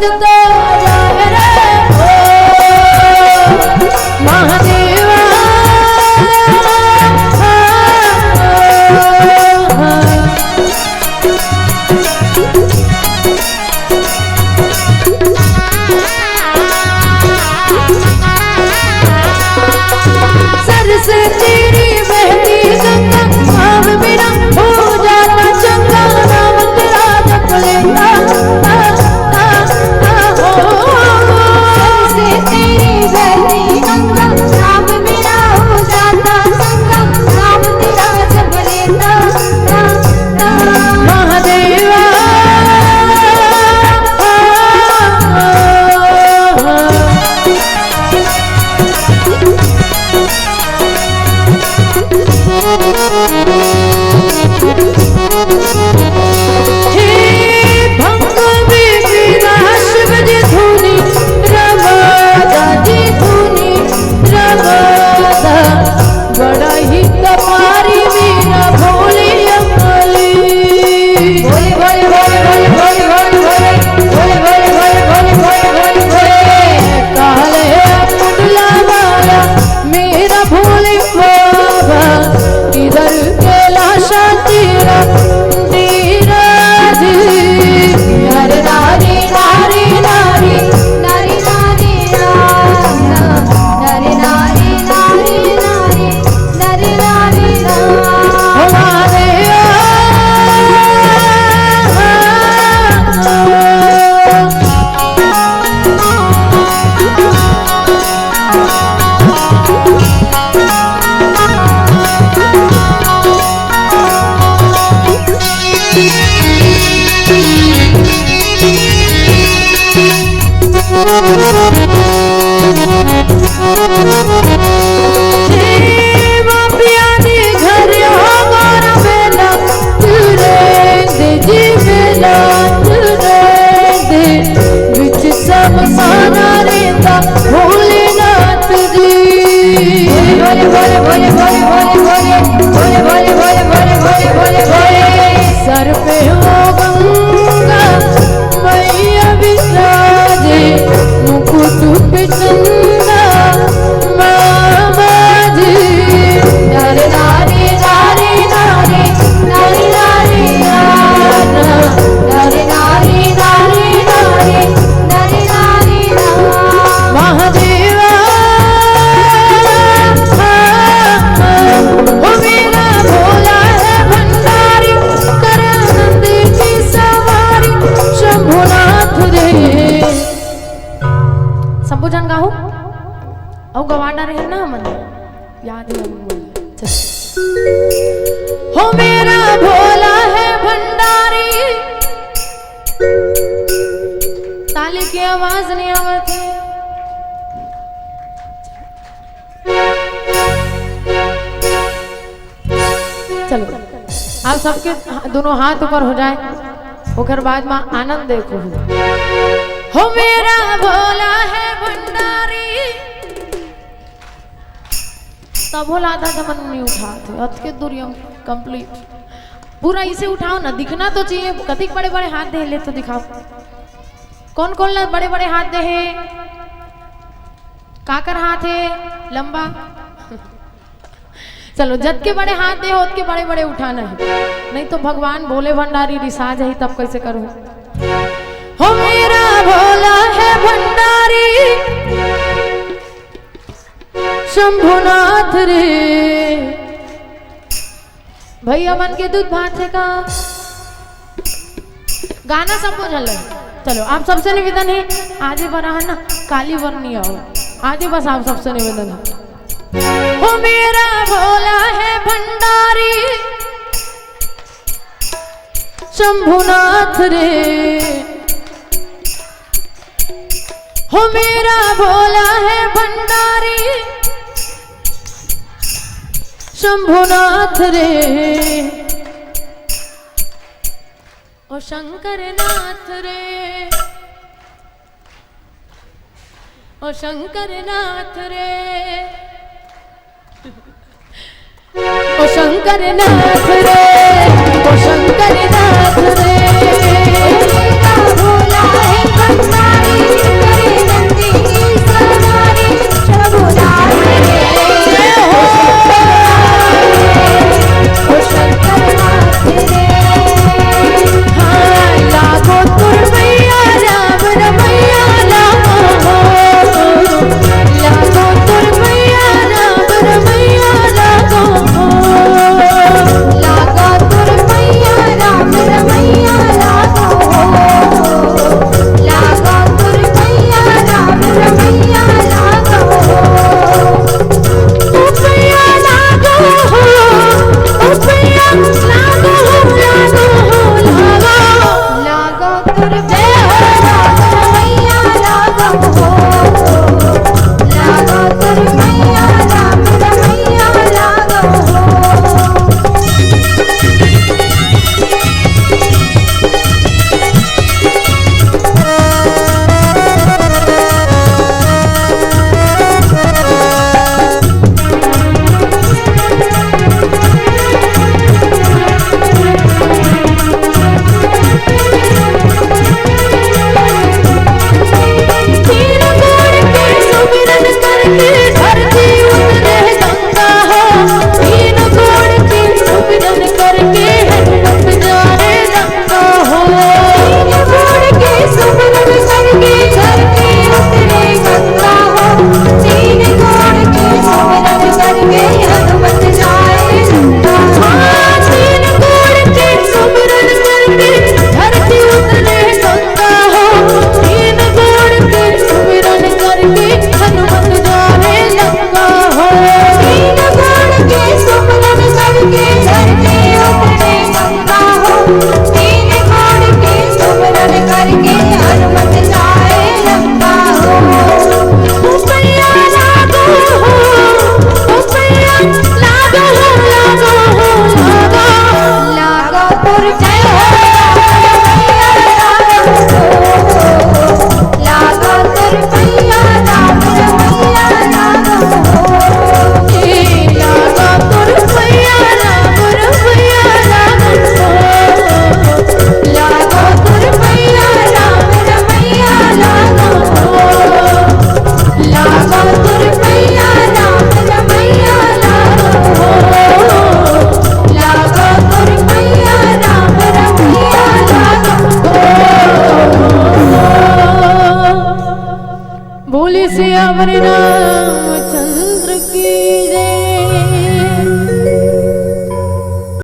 बजता जाए रे महादेवा सर से तेरी बहती गंगा भाव मेरा हो जाता चंगा नाम तेरा जप लेता सर से तेरी बहती गंगा नाम मेरा हो जाता चंगा नाम तेरा जप लेता महादेवा बड़ा ही कपारी मेरा भोले अमली भोले भोले भोले भोले भोले भोले भोले भोले भोले भोले भोले भोले भोले काले मुंडला वाला मेरा भोले बाबा इधर कैलाशा तेरा तेरा जी हरे नारी नारी नारी नारी नारी नारी नारी नारी नारी नारी नारी भोलेनाथ जी भोले भोले भोले भोले भोले भोले भोले भोले भोले भोले भोले भोले भोले सर पे हो गंगा मैया विराजे मुकुट पे चंदा मामा जी नारी नारी नारी नारी नारी नारी नारी नारी नारी नारी नारी नारी महादेवा वो मेरा भोला है भंडारी कर आनंद की सवारी शंभुनाथ रे संबोधन गाओ औ गवाना रहे ना मन याद है हो मेरा भोला है भंडारी ताली की आवाज नहीं आवती चलो आप सबके दोनों हाथ ऊपर हो जाए ओकर बाद में आनंद देखो हो मेरा भोला है भंडारी तब भोला आधा जमन नहीं उठाते अत के दूरी कंप्लीट पूरा इसे उठाओ ना दिखना तो चाहिए कतिक बड़े बड़े हाथ दे ले तो दिखाओ कौन कौन बड़े बड़े हाथ दे है काकर हाथ है लंबा चलो जद के बड़े हाथ दे होत के बड़े बड़े उठाना है नहीं तो भगवान भोले भंडारी रिसाज है तब कैसे करूं हो मेरा भोला है भंडारी शंभुनाथ रे भैया मन के दूध भात है का गाना सबको झल चलो आप सबसे निवेदन है आगे बढ़ा है ना काली वर्णी आओ आगे बस आप सबसे निवेदन है ओ मेरा भोला है भंडारी शंभुनाथ रे हो मेरा भोला है भंडारी शंभुनाथ रे ओ शंकर नाथ रे ओ शंकर नाथ रे ओ शंकर नाथ रे ओ शंकर नाथ रे भोला है भंडारी श्री रामचंद्र की।